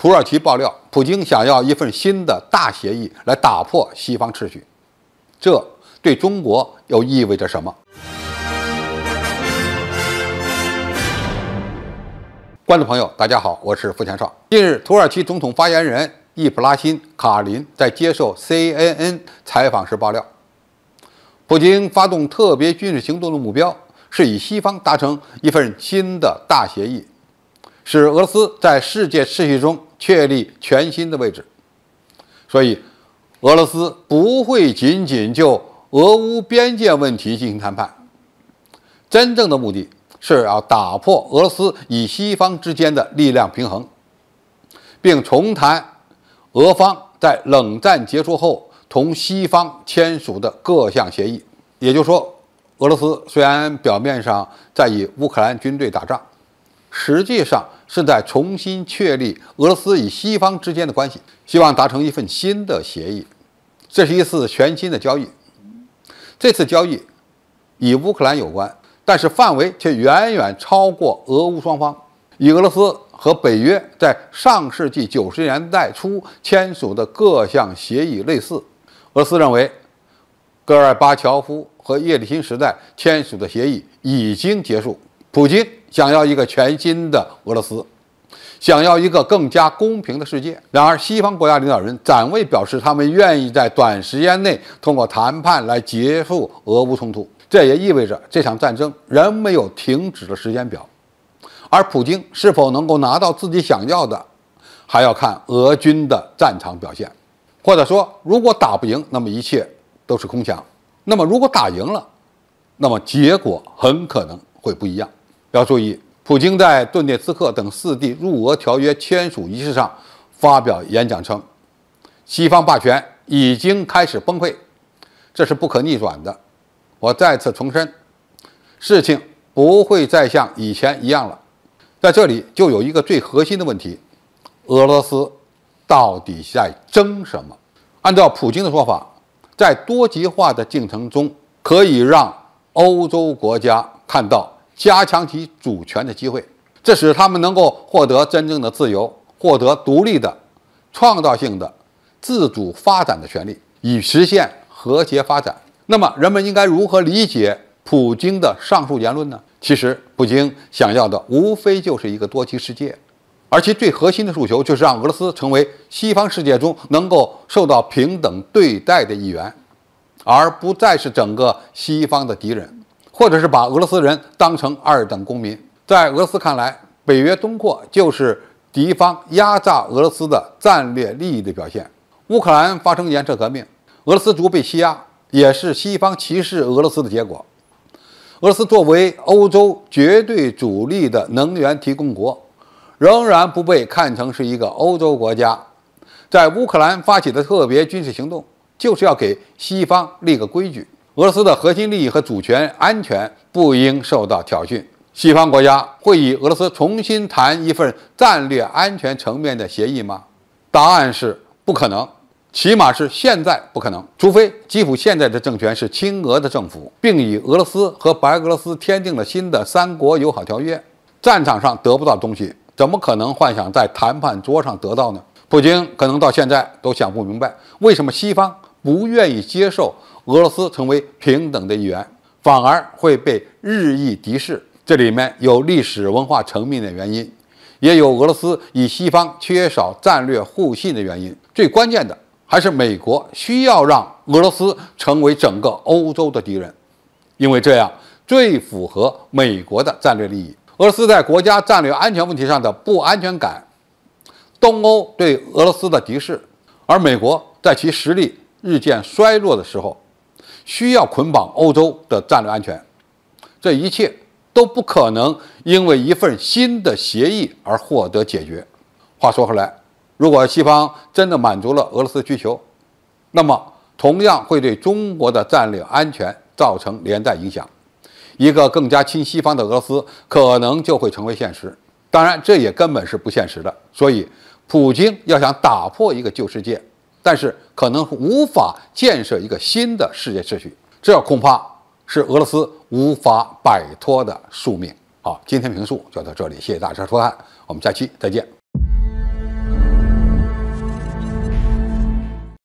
土耳其爆料，普京想要一份新的大协议来打破西方秩序，这对中国又意味着什么？观众朋友，大家好，我是付强少。近日，土耳其总统发言人易卜拉欣·卡林在接受 CNN 采访时爆料，普京发动特别军事行动的目标是以西方达成一份新的大协议，使俄罗斯在世界秩序中确立全新的位置。所以，俄罗斯不会仅仅就俄乌边界问题进行谈判，真正的目的是要打破俄罗斯与西方之间的力量平衡，并重谈俄方在冷战结束后同西方签署的各项协议。也就是说，俄罗斯虽然表面上在与乌克兰军队打仗，实际上是在重新确立俄罗斯与西方之间的关系，希望达成一份新的协议。这是一次全新的交易，这次交易与乌克兰有关，但是范围却远远超过俄乌双方。与俄罗斯和北约在上世纪90年代初签署的各项协议类似，俄罗斯认为戈尔巴乔夫和叶利钦时代签署的协议已经结束。普京想要一个全新的俄罗斯，想要一个更加公平的世界。然而，西方国家领导人暂未表示他们愿意在短时间内通过谈判来结束俄乌冲突。这也意味着这场战争仍没有停止的时间表。而普京是否能够拿到自己想要的，还要看俄军的战场表现。或者说，如果打不赢，那么一切都是空想；那么如果打赢了，那么结果很可能会不一样。要注意，普京在顿涅茨克等4地入俄条约签署仪式上发表演讲称，西方霸权已经开始崩溃，这是不可逆转的。我再次重申，事情不会再像以前一样了。在这里就有一个最核心的问题：俄罗斯到底在争什么？按照普京的说法，在多极化的进程中，可以让欧洲国家看到加强其主权的机会，这使他们能够获得真正的自由，获得独立的、创造性的、自主发展的权利，以实现和谐发展。那么，人们应该如何理解普京的上述言论呢？其实，普京想要的无非就是一个多极世界，而其最核心的诉求就是让俄罗斯成为西方世界中能够受到平等对待的一员，而不再是整个西方的敌人，或者是把俄罗斯人当成二等公民。在俄罗斯看来，北约东扩就是敌方压榨俄罗斯的战略利益的表现。乌克兰发生颜色革命，俄罗斯族被欺压，也是西方歧视俄罗斯的结果。俄罗斯作为欧洲绝对主力的能源提供国，仍然不被看成是一个欧洲国家。在乌克兰发起的特别军事行动，就是要给西方立个规矩。俄罗斯的核心利益和主权安全不应受到挑衅。西方国家会与俄罗斯重新谈一份战略安全层面的协议吗？答案是不可能，起码是现在不可能。除非基辅现在的政权是亲俄的政府，并与俄罗斯和白俄罗斯签订了新的3国友好条约，战场上得不到的东西，怎么可能幻想在谈判桌上得到呢？普京可能到现在都想不明白，为什么西方不愿意接受俄罗斯成为平等的一员，反而会被日益敌视。这里面有历史文化层面的原因，也有俄罗斯与西方缺少战略互信的原因。最关键的还是美国需要让俄罗斯成为整个欧洲的敌人，因为这样最符合美国的战略利益。俄罗斯在国家战略安全问题上的不安全感，东欧对俄罗斯的敌视，而美国在其实力日渐衰弱的时候，需要捆绑欧洲的战略安全。这一切都不可能因为一份新的协议而获得解决。话说回来，如果西方真的满足了俄罗斯需求，那么同样会对中国的战略安全造成连带影响。一个更加亲西方的俄罗斯可能就会成为现实。当然，这也根本是不现实的。所以，普京要想打破一个旧世界，但是可能无法建设一个新的世界秩序，这恐怕是俄罗斯无法摆脱的宿命。好，今天评述就到这里，谢谢大家收看，我们下期再见。